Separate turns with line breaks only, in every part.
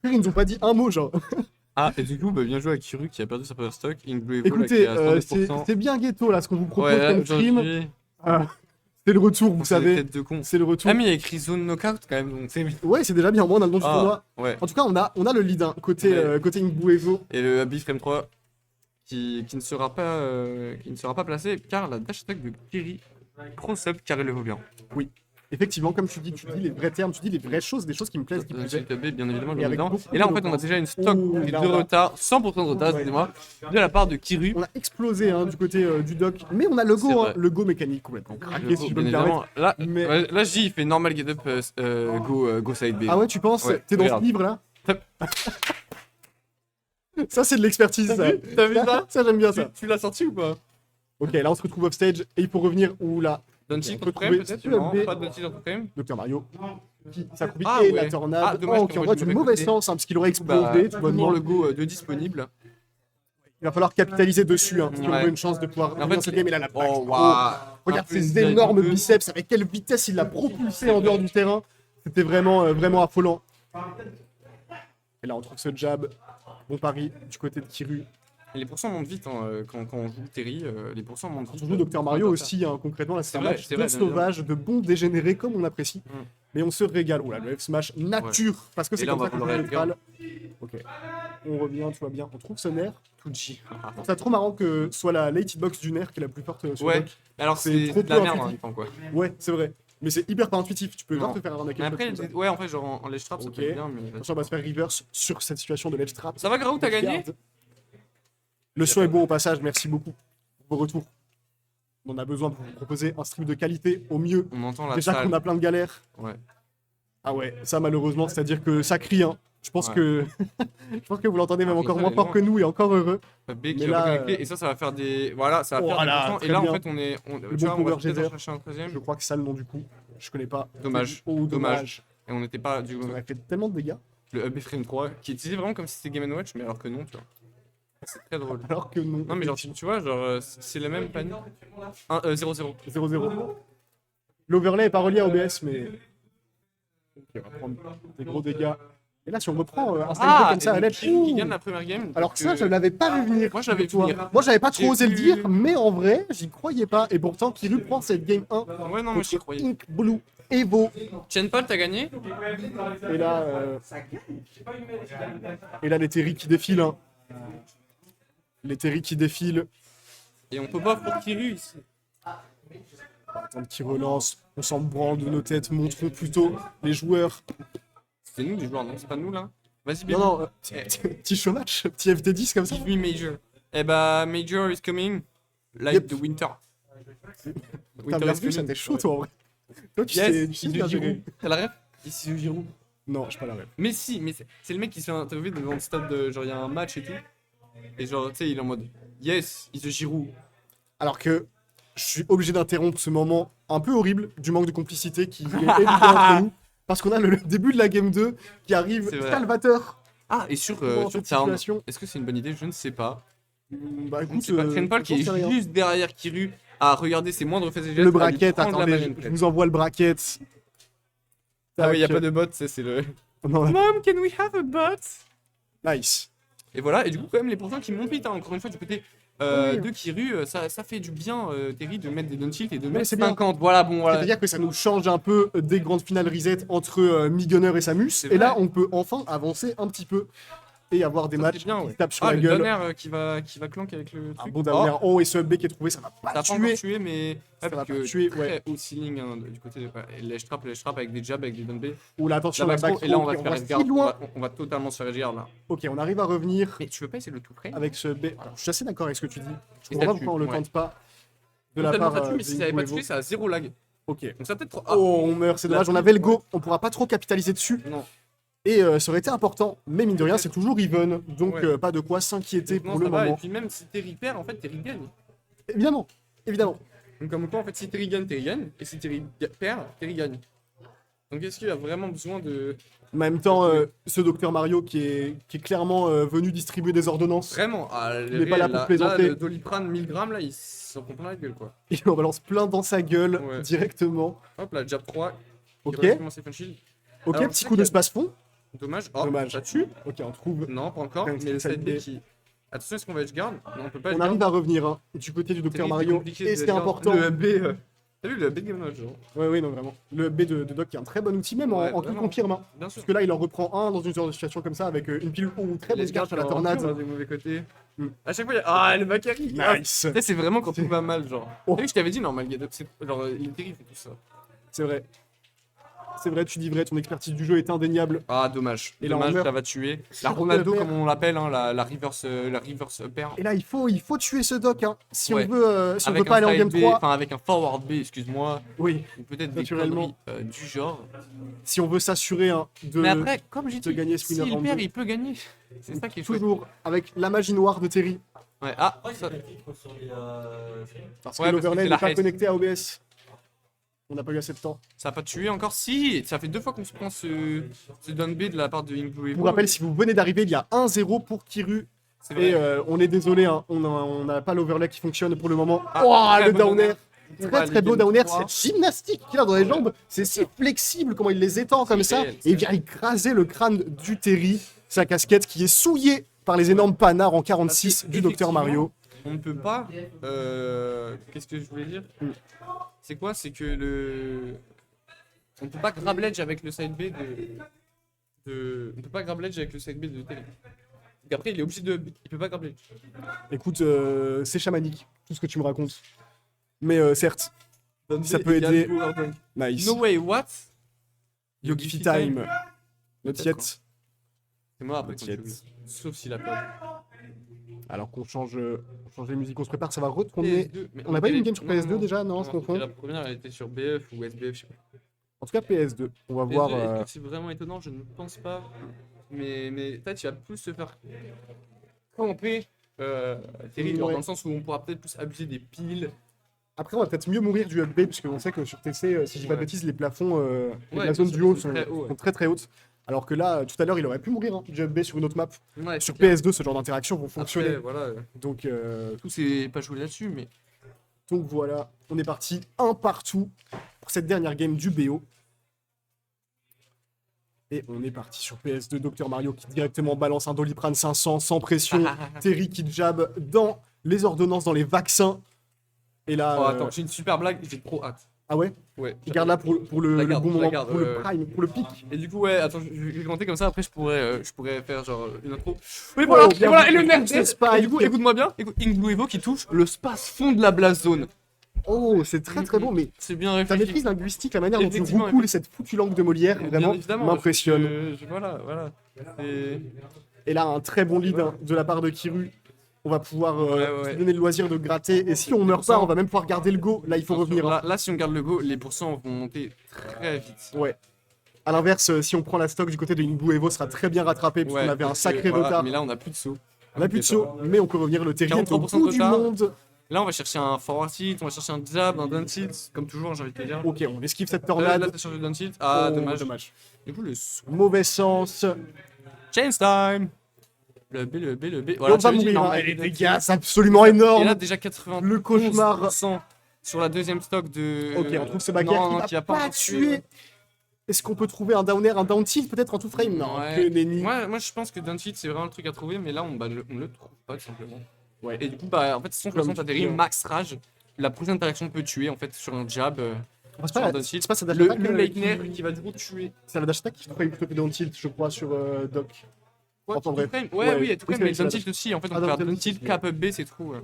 Frère, ils nous ont pas dit un mot, genre.
Ah, et du coup, bah, bien joué à Kiru qui a perdu sa power stock. Ink Blue Evo là, qui
Écoutez,
est à 110%.
c'est bien ghetto là ce qu'on vous propose
Ouais, là,
comme stream.
aujourd'hui,
Ah, c'est le retour, vous
on fait des
savez.
têtes de con.
C'est le retour.
Ah, mais il y a écrit zone knockout quand même, donc c'est.
Ouais, c'est déjà bien. Moi, on a le nom du
Ah,
tournoi.
ouais.
En tout cas, on a le lead hein, côté,
Ouais.
côté Ingbu Evo.
Et le Biframe 3 qui ne sera pas placé car la dash attack de Kiri pro sub carré le bien.
Effectivement, comme tu dis les vrais termes, tu dis les vraies choses, des choses qui me plaisent, qui me plaisaient.
Bien évidemment,
Et
le
avec
évident.
beaucoup
Et là, en
de
fait, on a
retard.
déjà une stock
Ouh, et
de
là, on a-
retard, 100% de retard,
Ouais.
excusez-moi, de la part de Kiru.
On a explosé hein, du côté du doc, mais on a le
C'est
go, hein,
vrai.
le go mécanique complètement craqué,
Le
si
go,
je peux
bien
me permettre.
évidemment. Là,
Mais-
ouais, là, je dis, il fait normal get up, go side B.
Ah ouais, tu penses
Ouais,
T'es dans
regarde.
ce livre là Ça, c'est de l'expertise, ça.
T'as vu ça
Ça, j'aime bien ça.
Tu l'as sorti ou pas?
Ok, là, on se retrouve off stage et il faut revenir où là
Donkey
On peut
contre frame
trouver
peut-être?
Stuart
Non,
B.
pas de Donkey contre frame.
Dr Mario qui s'accroupit
Ah
et
ouais.
la tornade
Ah, dommage
qui
que moi,
envoie
je
du
l'aurais
mauvais
écouté.
sens hein, parce qu'il aurait
Bah,
explosé tout
toujours
bonnement.
le go de disponible.
Il va falloir capitaliser dessus hein, si on
Ouais.
veut une chance de pouvoir
En
revenir
fait,
ce game et là la back.
Oh, waouh.
Regarde
Un peu
ces
une
énormes
de-
biceps, avec quelle vitesse il l'a propulsé en dehors du terrain. C'était vraiment, vraiment affolant. Et là on trouve ce jab. Bon pari du côté de Kiru.
Et les pourcents montent vite hein, quand on joue Terry, les pourcents montent vite.
On joue Dr Mario aussi, hein, concrètement, là c'est un
vrai,
match
c'est
de
vrai, bien
sauvage, de bons dégénérés comme on apprécie.
Mm.
Mais on se régale. Oh là, le F-Smash nature, parce que
Et
c'est
là,
comme
on
ça
va
qu'on
vouloir
joue
être
neutral. Ok, on revient, tout va bien. On trouve ce nerf, Tuji. Je trouve ça trop marrant que ce soit la late hitbox du nerf qui est la plus forte sur le
Ouais,
dock.
mais alors
C'est
c'est
trop
de la
peu
merde en
intuitif.
même temps quoi.
Ouais, c'est vrai. Mais c'est hyper pas intuitif, tu peux grave
Non.
te faire arnaquer.
Mais après,
comme ça.
ouais, en fait, genre en ledge trap, ça
Ok.
peut être bien, mais.
Attention, on va se faire reverse sur cette situation de ledge trap.
Ça va, Graou, t'as gagné?
Regarde. Le son est beau au passage, merci beaucoup pour vos retours. On a besoin pour vous proposer un stream de qualité au mieux.
On entend la
Déjà
salle.
qu'on a plein de galères.
Ouais.
Ah ouais, ça malheureusement, c'est-à-dire que ça crie. Hein. Je pense
Ouais.
que je pense que vous l'entendez même
Ah,
encore
ça,
moins
elle est
fort
loin.
que nous et encore heureux.
B
Mais
qui
là,
va reconnecter, et ça va faire des. Voilà, ça va faire
Voilà,
des pourcents.
très
Et là,
bien.
en fait, on est.
Le
Tu vois,
bon
on va
power
peut-être
geyser.
en chercher un 13ème.
Je crois que c'est ça le nom du coup. Je connais pas.
Dommage.
Oh,
Dommage. Et on n'était pas du.
Ça aurait fait tellement de dégâts.
Le Up Frame 3 qui est utilisé vraiment comme si c'était Game Watch, mais alors que non, tu vois. C'est très drôle.
Alors que non.
Non, mais genre, tu vois, genre, c'est le même panier. 0-0.
0-0. L'overlay est pas relié à OBS, mais. Ok, on va prendre des gros dégâts. Et là, si on reprend un style
Ah,
comme ça à l'aide.
qui gagne la première game.
Alors
donc,
ça, je l'avais pas vu venir.
Moi, je l'avais vu
figure-toi.
venir.
Moi, j'avais pas
J'ai
trop osé le
vu-
dire, mais en vrai, j'y croyais pas. Et pourtant, Kiru prend cette game 1
Ouais, non, moi, j'y
contre
croyais.
Ink Blue Evo.
Chen Paul, t'as gagné?
Et là, les Terry qui défilent. Hein. Les Terry qui défilent.
Et on peut pas pour Kiru ici.
Attends qui relance. On s'en branle de nos têtes. Montrons plutôt les joueurs.
C'est nous les joueurs, non? C'est pas nous là? Vas-y, baby.
Non, non, petit show match, petit FD10 comme ça.
Give me Major. Eh bah, Major is coming. Like
Yep.
the winter.
T'as bien vu, ça t'es chaud toi en vrai. Toi, tu sais, tu sais
Yes,
bien
Giroud.
gérer.
T'as la ref? Ici, Giroud.
Non, j'ai pas la rêve.
Mais si, mais c'est le mec qui se fait interviewer devant le stade de. Genre, il y a un match et tout. Et genre, tu sais, il est en mode Yes, is the Giroud.
Alors que je suis obligé d'interrompre ce moment un peu horrible du manque de complicité qui est évident entre nous. Parce qu'on a le début de la game 2 qui arrive
C'est vrai.
salvateur
Ah, et sur
dans
sur
cette
Tarn,
situation.
est-ce que c'est une bonne idée? Je ne sais pas.
Bah
Je ne
écoute,
sais pas. Train Paul qui
j'en sais
est
rien.
juste derrière Kiru à regarder ses moindres faits et gestes.
Le
à lui
bracket,
prendre la
attendez,
manette,
je
peut-être.
vous envoie le bracket.
Ah oui, y a
Tac.
pas de bot, c'est le.
Non, là.
Mom, can we have a bot?
Nice.
Et voilà, et du coup, quand même, les pourcents qui montent vite, hein, encore une fois, du côté
Oui.
de Kiru, ça fait du bien, Terry, de mettre des down-tilt et de
Mais
mettre
c'est bien.
50. Voilà, bon, voilà.
C'est-à-dire que ça nous change un peu des grandes finales reset entre Migunner et Samus.
C'est
Et là,
vrai.
on peut enfin avancer un petit peu et avoir des
Ça,
matchs
c'est bien,
qui
ouais.
se tapent sur
Ah,
la
le
gueule.
dernier qui va clank avec le
Un
truc.
bon
Oh,
dernier. Oh, et ce B qui est trouvé, ça va
ça
pas
a pas encore
tuer.
tué, mais
Ça
ouais,
va
parce
pas
que
tuer,
très
ouais.
haut ceiling hein, du côté de ledge trap avec des jabs, avec des down B.
Ou là, attention,
La
la
back
back
throw, et là on va
throw
se
qui
faire
envoie
edgeguard.
si loin.
On va totalement se faire edgeguard là.
Ok, on arrive à revenir
Mais tu veux pas essayer le tout frame?
avec ce B. Alors, je suis assez d'accord avec ce que tu dis. Je
Et
comprends
ça
pas
tue,
pourquoi on le
ouais.
tente pas de
Non
la
seulement
part
ça tue, mais si ça avait pas
d'Inkuevo.
tué, ça a 0 lag.
Ok.
Donc ça peut être trop.
Oh, on meurt, c'est
La
dommage. On
pile,
avait le go.
ouais.
On pourra pas trop capitaliser dessus.
Non.
Et ça aurait été important. Mais mine de rien, c'est toujours even. Donc,
Ouais.
pas de quoi s'inquiéter
Donc, non,
pour le
ça va,
moment.
et puis même si Terry perd, en fait, Terry gagne.
Évidemment. Évidemment.
Donc comme quoi, en fait, si Terry gagne, Terry gagne. Et si Terry perd, Terry gagne. Donc est-ce qu'il a vraiment besoin de...
En même temps, ce Docteur Mario qui est clairement venu distribuer des ordonnances.
Vraiment,
Il est pas là pour plaisanter.
Là, le Doliprane 1000 grammes, là, il s'en prend plein la gueule, quoi.
Il en balance plein dans sa gueule
Ouais.
directement.
Hop, là, jab 3.
Ok.
Qui va commencer Fun Shield.
Ok,
Alors,
petit
c'est
coup
vrai
de
qu'il y a-
space fond.
Dommage. Oh,
Dommage.
ça tue.
Ok, on trouve.
Non, pas encore.
Un
Mais le side B
B.
qui. Attention, est-ce qu'on va edgeguard? Non, on peut pas
On
edgeguard.
arrive à revenir hein, du côté du Docteur
C'est
Mario.
compliqué
Et
de
c'est
edgeguard.
important.
Le B. T'as vu le B de Game Watch, genre?
Ouais, non, vraiment. Le B de Doc qui est un très bon outil, même
Ouais,
en tout
vraiment.
confirme. Hein.
Bien sûr.
Parce que là, il en reprend un dans une situation comme ça avec une pile ou très bonne carte sur la tornade.
des mauvais côtés.
Mm.
À chaque fois, il y a... Ah, le Macari. Ah,
Nice.
tu sais, c'est vraiment quand tout va mal, genre.
Oh.
T'as vu, je t'avais dit, normal, genre, il est terrible et tout ça.
C'est vrai. C'est vrai, tu dis vrai, ton expertise du jeu est indéniable.
Ah, dommage.
Et là, on
Dommage,
meurt.
ça va tuer. La
Sur
Ronaldo,
le
comme on l'appelle, hein, la reverse upper.
Et là, il faut tuer ce Doc. Hein. Si
Ouais.
on veut, si on
Avec
veut pas aller en
side
game
B,
3,
enfin avec un forward B, excuse-moi,
oui,
ou peut-être des
Naturellement.
conneries du genre.
si on veut s'assurer hein, de
Mais après, comme j'ai
de
dit,
gagner ce winner
s'il
round
perd,
2.
il peut gagner. C'est ça qui est chouette.
toujours avec la magie noire de Terry.
Ouais, ah, ça...
Parce
Ouais,
que
parce
l'overlay
que c'est
n'est
la
pas
haste.
connecté à OBS. On n'a pas eu assez de temps.
Ça a pas tué encore? Si! Ça fait 2 fois qu'on se prend ce down B de la part de Inkblue.
Je vous rappelle, si vous venez d'arriver, il y a 1-0 pour Kiru.
c'est vrai.
Et on est désolé, hein, on n'a pas l'overlay qui fonctionne pour le moment.
Ah,
Oh,
très
le
bon
down air.
On va
Très
aller
très beau
game
down air.
3.
Cette gymnastique qu'il a dans les jambes, c'est si flexible comment il les étend comme ça.
réel,
Et il vient écraser le crâne du Terry. Sa casquette qui est souillée par les énormes panards en 46
Parce que,
du Docteur Mario.
On ne peut pas. Qu'est-ce que je voulais dire? C'est quoi? C'est que le. On peut pas grab ledge avec le side B On peut pas grab ledge avec le side B de Terry. Donc après, il est obligé de. Il peut pas grab ledge.
Écoute, c'est chamanique, tout ce que tu me racontes. Mais certes,
Down
Ça
B
peut
égale
aider.
power dunk.
nice.
No way, what?
Yogi Time. Le
Peut-être,
tiet.
quoi. C'est moi après.
Le
quand
tiet.
je joue. Sauf s'il a perdu.
Alors qu'on change les musiques, on se prépare, ça va retourner.
PS2, mais
On n'a pas eu une game sur
non,
PS2
non,
déjà? Non, je confonds.
La première, elle était sur BF ou SBF, je sais pas.
En tout cas, PS2. On va
PS2,
voir.
est-ce que c'est vraiment étonnant? Je ne pense pas. Mais peut-être tu vas plus se faire camper Terry, genre,
Ouais.
dans le sens où on pourra peut-être plus abuser des piles.
Après, on va peut-être mieux mourir du up-B, puisque on sait que sur TC, si je dis pas de
Ouais.
bêtises, les plafonds de
Ouais,
la zone
bien
du
sûr,
haut
ils
sont,
sont très hauts, ouais.
sont très très hautes. Alors que là, tout à l'heure, il aurait pu mourir hein, du up-B sur une autre map.
Ouais,
Sur
c'est clair.
PS2, ce genre d'interactions vont fonctionner.
Après, voilà,
Donc,
tout c'est pas joué là-dessus, mais
donc voilà, on est parti un partout pour cette dernière game du BO. Et on est parti sur PS2, Docteur Mario qui directement balance un Doliprane 500 sans pression. Terry qui jab dans les ordonnances, dans les vaccins. Et là.
Oh, attends, j'ai une super blague, j'ai trop hâte.
Ah ouais?
Ouais.
Garde-la pour le
La garde,
bon
la
moment,
garde,
pour le
ouais.
prime, pour le pic.
Et du coup, ouais, attends, je vais commenter comme ça, après je pourrais faire genre une intro. Oui,
Oh,
voilà,
bien
et voilà,
vu,
et le nerf
ce
dead.
spike.
Et du coup, écoute-moi bien, écoute, Inkblue Evo qui touche le space fond de la blast zone.
Oh, c'est très très bon, mais
C'est bien
ta
réfléchi.
maîtrise linguistique, la manière dont tu
Effectivement,
roucoules cette foutue langue de Molière,
Bien
vraiment,
évidemment,
m'impressionne.
Voilà. C'est-
Et là, un très bon lead hein, de la part de Kiru. On va pouvoir
Ouais.
se donner le loisir de gratter. Et si on meurt pas, on va même pouvoir garder le go. Là, il faut revenir. hein.
Là, si on garde le go, les pourcents vont monter très vite.
Ouais. À l'inverse, si on prend la stock du côté de Inkblue Evo, sera très bien rattrapé puisqu'on avait un
parce que,
sacré
voilà,
retard.
Mais là, on a plus de saut.
On a plus de saut, mais on peut revenir. Le Terry est au
43% de
bout du
retard.
monde.
Là, on va chercher un forward tilt, on va chercher un jab, un down tilt, comme toujours, j'ai envie de te dire.
Ok, on esquive cette
Là,
tornade.
t'as changé de down tilt. Ah,
Oh,
dommage. Du coup, le
Mauvais sens.
Chains time. Le B.
Et
Voilà,
on va
tu dis,
mourir.
non,
hein.
mais
Et les dégâts, c'est absolument énorme.
Et là, déjà 80%.
Le cauchemar.
Sur la deuxième stock de.
Ok, on trouve ce bagarre
Non,
qui va
a
pas
encore
tuer. Est-ce qu'on peut trouver un down air, un down tilt peut-être en tout frame? Non, que nenni.
Moi, je pense que down tilt, c'est vraiment le truc à trouver, mais là, on le trouve pas, tout simplement.
Ouais.
Et du coup, bah, en fait, 160
Comme
atterri,
toujours.
max rage. La prochaine interaction peut tuer, en fait, sur un jab.
C'est
sur un
pas,
down tilt.
c'est pas sa dash
Le
attack,
Leitner qui va du coup tuer.
C'est la dash attack qui frame plutôt que down tilt, je crois, sur Doc.
Ouais,
Enfin, bref.
Ouais,
Ouais,
oui, tout
oui,
frame, mais
c'est
down
la
tilt aussi. En fait, on
Ah,
peut faire
down
down
tilt,
tilt, cap up B, c'est trop.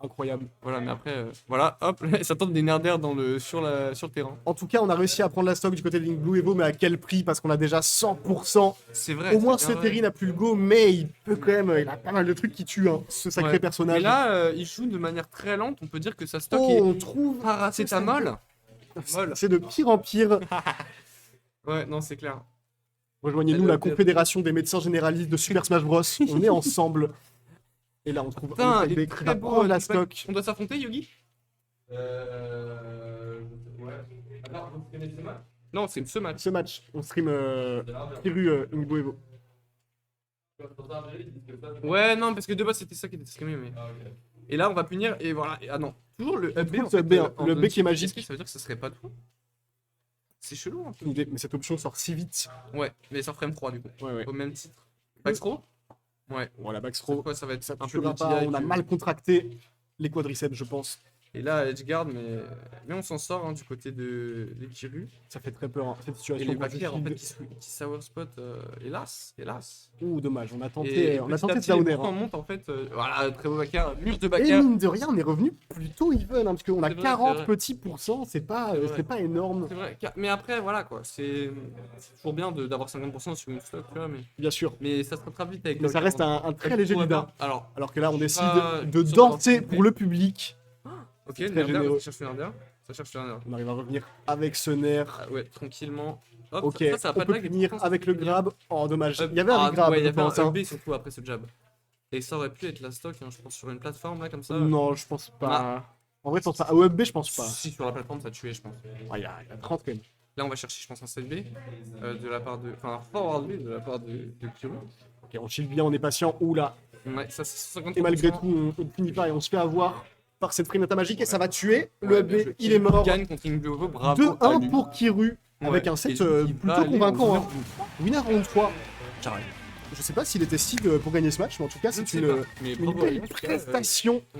Incroyable.
Voilà, mais après, voilà, hop, ça tente des nerfs d'air sur le terrain.
En tout cas, on a réussi à prendre la stock du côté de Inkblue Evo, mais à quel prix? Parce qu'on a déjà 100%.
C'est vrai.
Au moins,
c'est
ce
bien
Terry
vrai.
n'a plus le go, mais il peut quand même. Il a pas mal de trucs qui tuent, hein, ce sacré
Ouais.
personnage.
Mais là, il joue de manière très lente. On peut dire que sa stock
oh,
est
on trouve.
paracétamol. Molle.
C'est de pire en pire.
Ouais, non, c'est clair.
Rejoignez-nous,
Elle
la
est
confédération des médecins généralistes de Super Smash Bros. On est ensemble. Et là, on trouve
Putain,
un
il
Type
est
B qui
très
va
beau.
prendre la
le pack.
stock.
On doit s'affronter, Yogi
Ouais. Alors, vous prenez ce match?
Non, c'est ce match.
Ce match, on stream Kiru Inkblue Evo.
Ouais, non, parce que de base, c'était ça qui était streamé. Mais...
Ah, ok.
Et là, on va punir. Et voilà. Ah non, toujours le B.
trouve ce B, hein, le B qui est magique.
Est-ce que ça veut dire que ce serait pas tout? C'est chelou un peu.
Mais cette option sort si vite.
Ouais, mais ça frame 3 du coup.
Ouais, ouais.
Au même titre. Backstro. Ouais.
Voilà, back
Cette
throw.
fois, ça va être
Ça
un peu
tuera
le
pas,
TI
on a
que-
mal contracté les quadriceps, je pense.
Et là, Edgeguard, mais on s'en sort hein, du côté de Kiru.
Ça fait très peur, hein, cette
Et
situation.
les
quand je
backairs, en fait,
shield.
qui sour spot, hélas.
Ouh, dommage, on a
Et
tenté,
petit à
de
petit, les
downer.
mouvements
Hein.
montent, en fait, voilà, très beau backer, mur de
Et
backer.
mine de rien, on est revenu plutôt even, hein, parce qu'on a
C'est vrai,
40
c'est vrai.
petits pourcents, c'est pas,
C'est vrai.
c'est pas énorme.
C'est vrai, mais après, voilà quoi, c'est toujours bien d'avoir 50% sur une stock, tu vois,
Bien sûr.
mais ça se rattrape vite avec
Mais ça reste un très léger lead. Hein.
Alors,
Alors que là, on décide
pas
de
sur
danser
l'identité.
pour le public.
ok,
très
Nerder,
généreux.
ça cherche le Nerder. Ça cherche le Nerder.
On arrive à revenir avec ce nerf.
Ah ouais, tranquillement. Hop,
Ok,
ça a
on
pas de
peut
lag, et
finir
pourtant,
avec
ça
le
fait
grab. Oh, dommage.
bien.
Il y avait un grab,
ouais, il y
je
avait un
pense. Hein.
B surtout après ce jab. Et ça aurait pu être la stock, hein, je pense, sur une plateforme là comme ça.
Non, je pense pas. En vrai, je pense pas. À OFB, je pense pas.
Si, sur la plateforme, ça tuait, je pense.
Ah, il y a 30 quand même.
Là, on va chercher, je pense, un side B de la part de. Enfin, un forward B de la part de Kiru.
Ok, on chill bien, on est patient. Oula.
Ouais, ça, c'est 50%.
Et malgré tout, on finit pas et on se fait avoir par cette Frinata magique et ça va tuer. Le
Ouais,
FB,
bien joué.
il est mort.
Gagne contre Inglovo, bravo. à
2-1
lui.
pour Kiru. Avec
Ouais,
un
et
set
il va
plutôt
aller
convaincant.
au
Hein. Winner round 3.
Carré.
Je sais pas s'il était seed pour gagner ce match, mais en tout cas,
Je ne
c'est
sais pas,
une,
mais
une
bravo à lui,
belle
en tout cas,
prestation
ouais.
que